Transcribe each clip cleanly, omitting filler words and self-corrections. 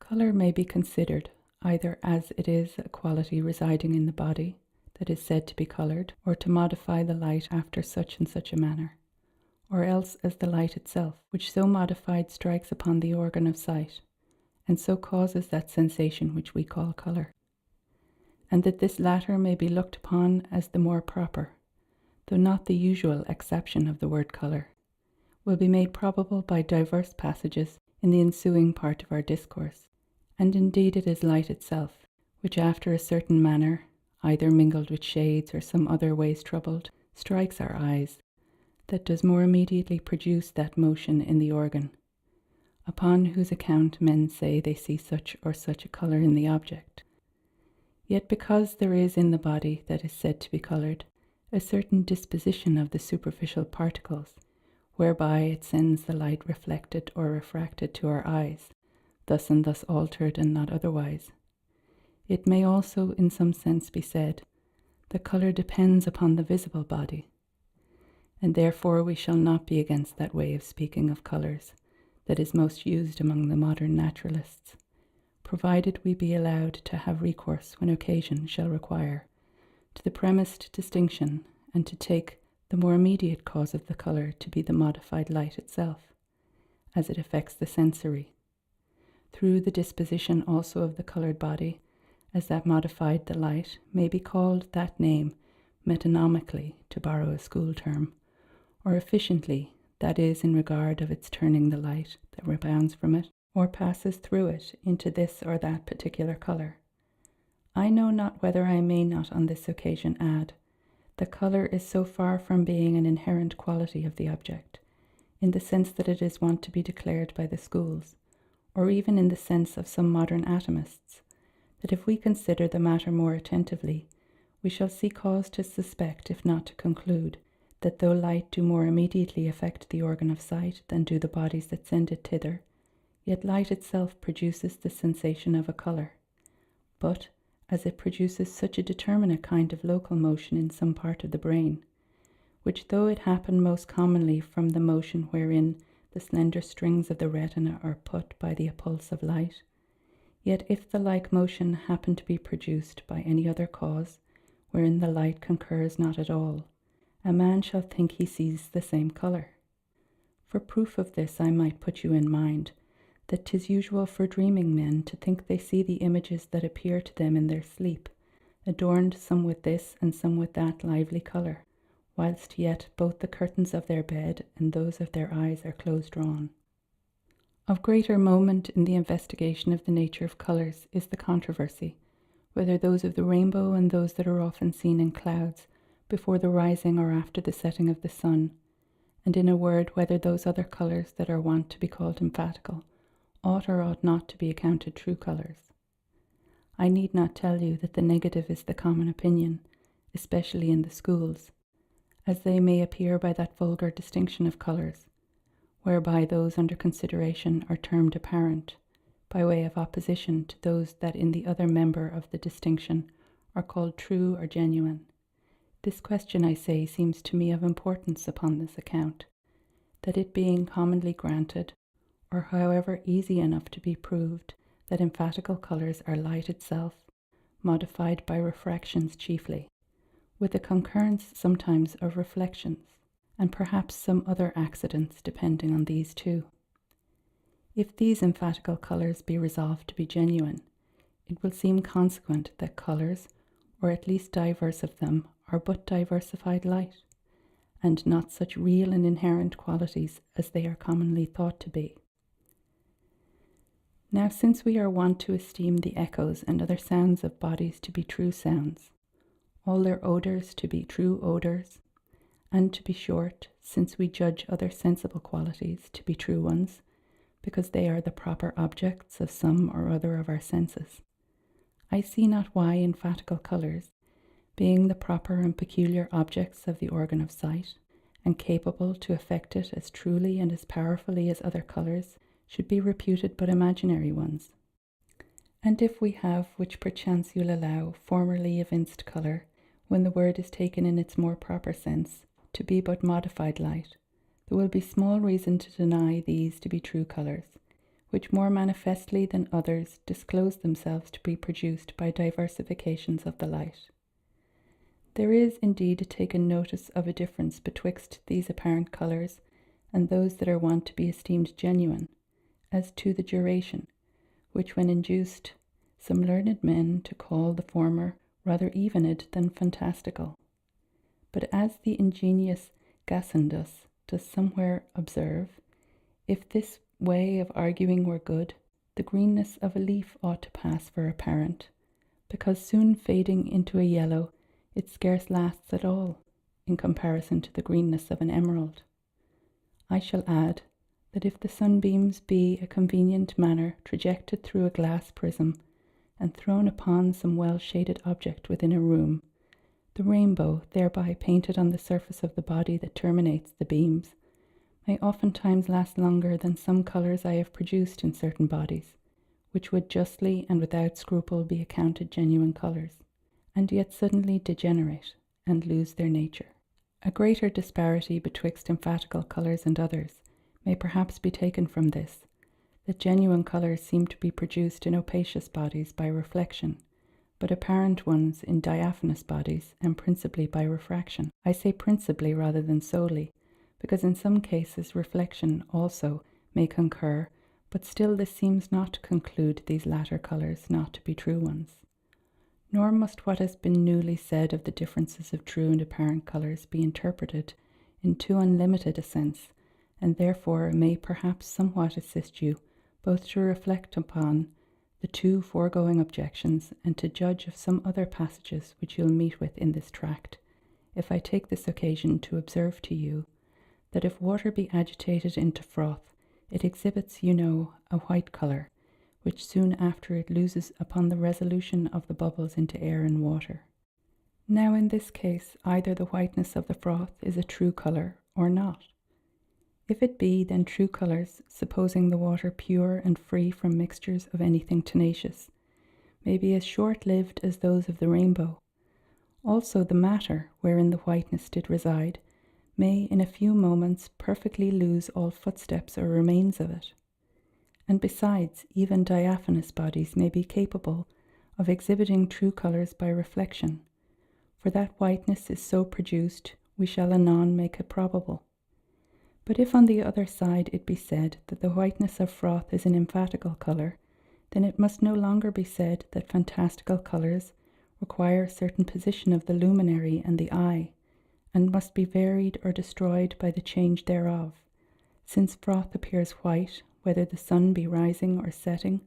Colour may be considered either as it is a quality residing in the body that is said to be coloured, or to modify the light after such and such a manner, or else as the light itself, which so modified strikes upon the organ of sight, and so causes that sensation which we call colour, and that this latter may be looked upon as the more proper, though not the usual acception of the word colour, will be made probable by diverse passages in the ensuing part of our discourse. And indeed it is light itself, which after a certain manner, either mingled with shades or some other ways troubled, strikes our eyes, that does more immediately produce that motion in the organ, upon whose account men say they see such or such a colour in the object. Yet because there is in the body that is said to be coloured a certain disposition of the superficial particles, whereby it sends the light reflected or refracted to our eyes, thus and thus altered and not otherwise, it may also in some sense be said that colour depends upon the visible body, and therefore we shall not be against that way of speaking of colours that is most used among the modern naturalists, provided we be allowed to have recourse when occasion shall require to the premised distinction, and to take the more immediate cause of the colour to be the modified light itself, as it affects the sensory, through the disposition also of the coloured body, as that modified the light may be called that name metonomically, to borrow a school term, or efficiently, that is in regard of its turning the light that rebounds from it, or passes through it into this or that particular colour. I know not whether I may not on this occasion add that colour is so far from being an inherent quality of the object, in the sense that it is wont to be declared by the schools, or even in the sense of some modern atomists, that if we consider the matter more attentively, we shall see cause to suspect, if not to conclude, that though light do more immediately affect the organ of sight than do the bodies that send it thither, yet light itself produces the sensation of a colour. But, as it produces such a determinate kind of local motion in some part of the brain, which though it happen most commonly from the motion wherein the slender strings of the retina are put by the impulse of light, yet if the like motion happen to be produced by any other cause, wherein the light concurs not at all, a man shall think he sees the same colour. For proof of this I might put you in mind that 'tis usual for dreaming men to think they see the images that appear to them in their sleep, adorned some with this and some with that lively colour, whilst yet both the curtains of their bed and those of their eyes are close drawn. Of greater moment in the investigation of the nature of colours is the controversy, whether those of the rainbow and those that are often seen in clouds before the rising or after the setting of the sun, and in a word whether those other colours that are wont to be called emphatical ought or ought not to be accounted true colours. I need not tell you that the negative is the common opinion, especially in the schools, as they may appear by that vulgar distinction of colours, whereby those under consideration are termed apparent, by way of opposition to those that in the other member of the distinction are called true or genuine. This question, I say, seems to me of importance upon this account, that it being commonly granted, or however easy enough to be proved, that emphatical colours are light itself, modified by refractions chiefly, with the concurrence sometimes of reflections, and perhaps some other accidents depending on these too. If these emphatical colours be resolved to be genuine, it will seem consequent that colours, or at least divers of them, are but diversified light, and not such real and inherent qualities as they are commonly thought to be. Now, since we are wont to esteem the echoes and other sounds of bodies to be true sounds, all their odours to be true odours, and to be short, since we judge other sensible qualities to be true ones, because they are the proper objects of some or other of our senses, I see not why emphatical colours, being the proper and peculiar objects of the organ of sight, and capable to affect it as truly and as powerfully as other colours, should be reputed but imaginary ones. And if we have, which perchance you'll allow, formerly evinced colour, when the word is taken in its more proper sense, to be but modified light, there will be small reason to deny these to be true colours, which more manifestly than others disclose themselves to be produced by diversifications of the light. There is indeed taken notice of a difference betwixt these apparent colours and those that are wont to be esteemed genuine, as to the duration, which when induced some learned men to call the former rather evened than fantastical. But as the ingenious Gasendus does somewhere observe, if this way of arguing were good, the greenness of a leaf ought to pass for apparent, because soon fading into a yellow, it scarce lasts at all, in comparison to the greenness of an emerald. I shall add, that if the sunbeams be a convenient manner trajected through a glass prism, and thrown upon some well-shaded object within a room, the rainbow, thereby painted on the surface of the body that terminates the beams, may oftentimes last longer than some colours I have produced in certain bodies, which would justly and without scruple be accounted genuine colours, and yet suddenly degenerate and lose their nature. A greater disparity betwixt emphatical colours and others may perhaps be taken from this, that genuine colours seem to be produced in opacious bodies by reflection, but apparent ones in diaphanous bodies, and principally by refraction. I say principally rather than solely, because in some cases reflection also may concur, but still this seems not to conclude these latter colours not to be true ones. Nor must what has been newly said of the differences of true and apparent colours be interpreted in too unlimited a sense, and therefore may perhaps somewhat assist you both to reflect upon the two foregoing objections and to judge of some other passages which you'll meet with in this tract, if I take this occasion to observe to you that if water be agitated into froth, it exhibits, a white colour, which soon after it loses upon the resolution of the bubbles into air and water. Now in this case, either the whiteness of the froth is a true colour or not. If it be, then true colours, supposing the water pure and free from mixtures of anything tenacious, may be as short-lived as those of the rainbow. Also the matter, wherein the whiteness did reside, may in a few moments perfectly lose all footsteps or remains of it. And besides, even diaphanous bodies may be capable of exhibiting true colours by reflection, for that whiteness is so produced, we shall anon make it probable. But if on the other side it be said that the whiteness of froth is an emphatical colour, then it must no longer be said that fantastical colours require a certain position of the luminary and the eye, and must be varied or destroyed by the change thereof, since froth appears white, whether the sun be rising or setting,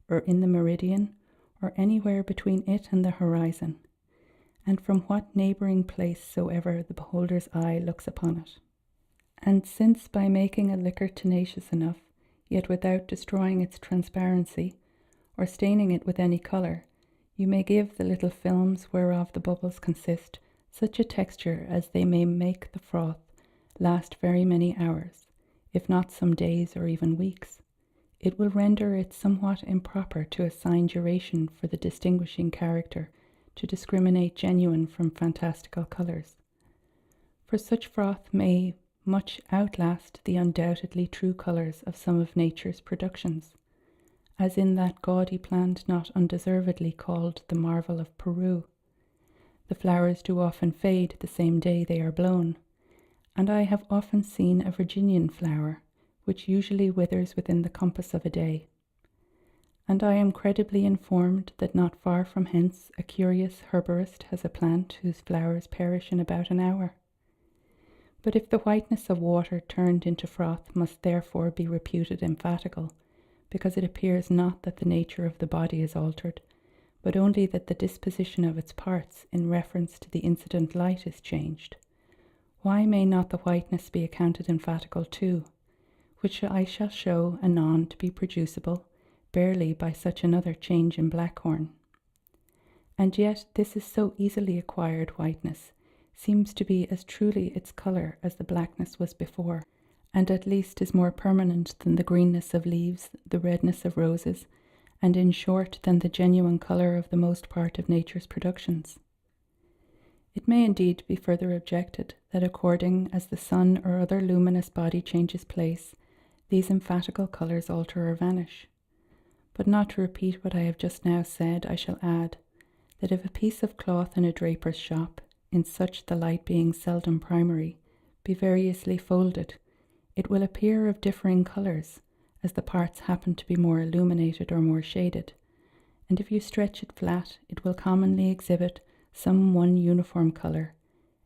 or in the meridian, or anywhere between it and the horizon, and from what neighbouring place soever the beholder's eye looks upon it. And since by making a liquor tenacious enough, yet without destroying its transparency, or staining it with any colour, you may give the little films whereof the bubbles consist such a texture as they may make the froth last very many hours, if not some days or even weeks, it will render it somewhat improper to assign duration for the distinguishing character to discriminate genuine from fantastical colours. For such froth may much outlast the undoubtedly true colours of some of nature's productions, as in that gaudy plant not undeservedly called the marvel of Peru. The flowers do often fade the same day they are blown, and I have often seen a Virginian flower, which usually withers within the compass of a day. And I am credibly informed that not far from hence a curious herborist has a plant whose flowers perish in about an hour. But if the whiteness of water turned into froth must therefore be reputed emphatical, because it appears not that the nature of the body is altered, but only that the disposition of its parts in reference to the incident light is changed, why may not the whiteness be accounted emphatical too, which I shall show anon to be producible barely by such another change in Blackhorn? And yet this is so easily acquired whiteness, seems to be as truly its colour as the blackness was before, and at least is more permanent than the greenness of leaves, the redness of roses, and in short than the genuine colour of the most part of nature's productions. It may indeed be further objected that according as the sun or other luminous body changes place, these emphatical colours alter or vanish. But not to repeat what I have just now said, I shall add that if a piece of cloth in a draper's shop, in such the light being seldom primary, be variously folded, it will appear of differing colours, as the parts happen to be more illuminated or more shaded, and if you stretch it flat, it will commonly exhibit some one uniform colour,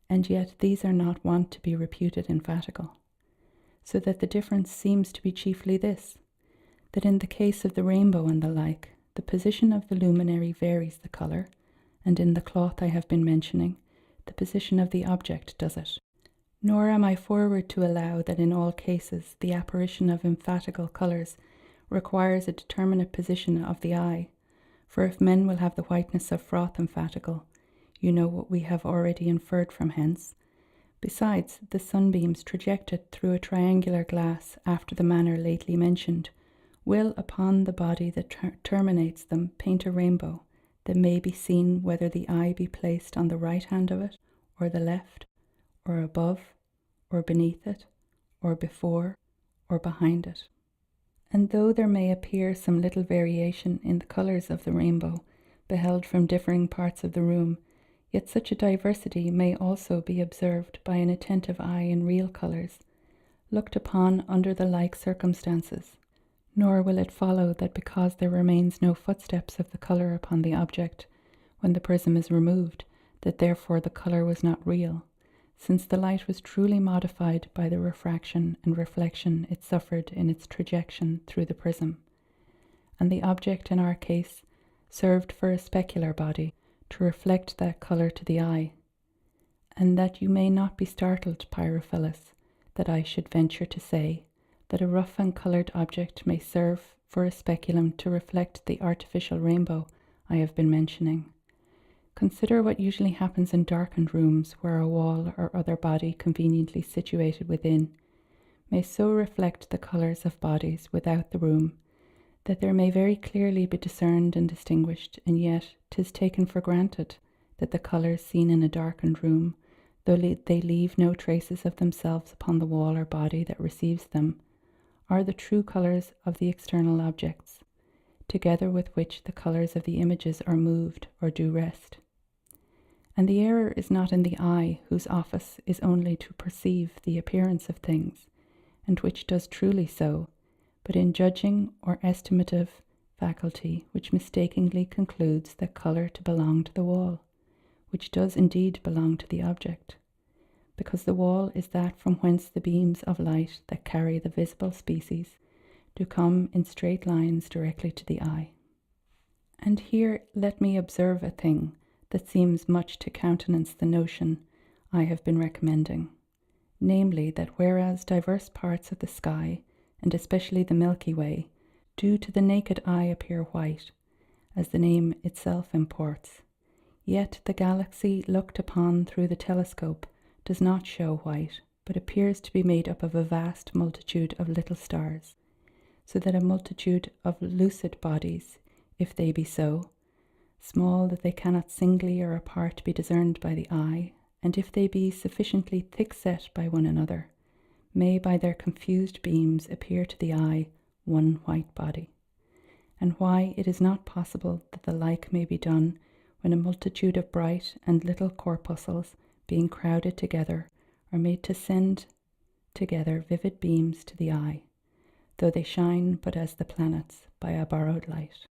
and yet these are not wont to be reputed emphatical. So that the difference seems to be chiefly this, that in the case of the rainbow and the like, the position of the luminary varies the colour, and in the cloth I have been mentioning, the position of the object does it. Nor am I forward to allow that in all cases the apparition of emphatical colours requires a determinate position of the eye, for if men will have the whiteness of froth emphatical, you know what we have already inferred from hence. Besides, the sunbeams projected through a triangular glass after the manner lately mentioned will upon the body that terminates them paint a rainbow that may be seen whether the eye be placed on the right hand of it, or the left, or above, or beneath it, or before, or behind it. And though there may appear some little variation in the colours of the rainbow, beheld from differing parts of the room, yet such a diversity may also be observed by an attentive eye in real colours, looked upon under the like circumstances. Nor will it follow that because there remains no footsteps of the colour upon the object, when the prism is removed, that therefore the colour was not real, since the light was truly modified by the refraction and reflection it suffered in its trajection through the prism, and the object in our case served for a specular body to reflect that colour to the eye, and that you may not be startled, Pyrophilus, that I should venture to say that a rough and coloured object may serve for a speculum to reflect the artificial rainbow I have been mentioning. Consider what usually happens in darkened rooms where a wall or other body conveniently situated within may so reflect the colours of bodies without the room that there may very clearly be discerned and distinguished, and yet 'tis taken for granted that the colours seen in a darkened room, though they leave no traces of themselves upon the wall or body that receives them, are the true colours of the external objects, together with which the colours of the images are moved or do rest. And the error is not in the eye, whose office is only to perceive the appearance of things, and which does truly so, but in judging or estimative faculty, which mistakenly concludes that colour to belong to the wall, which does indeed belong to the object, because the wall is that from whence the beams of light that carry the visible species do come in straight lines directly to the eye. And here let me observe a thing that seems much to countenance the notion I have been recommending, namely that whereas diverse parts of the sky, and especially the Milky Way, do to the naked eye appear white, as the name itself imports, yet the galaxy looked upon through the telescope does not show white, but appears to be made up of a vast multitude of little stars, so that a multitude of lucid bodies, if they be so, small that they cannot singly or apart be discerned by the eye, and if they be sufficiently thick-set by one another, may by their confused beams appear to the eye one white body, and why it is not possible that the like may be done when a multitude of bright and little corpuscles, being crowded together, are made to send together vivid beams to the eye, though they shine but as the planets by a borrowed light.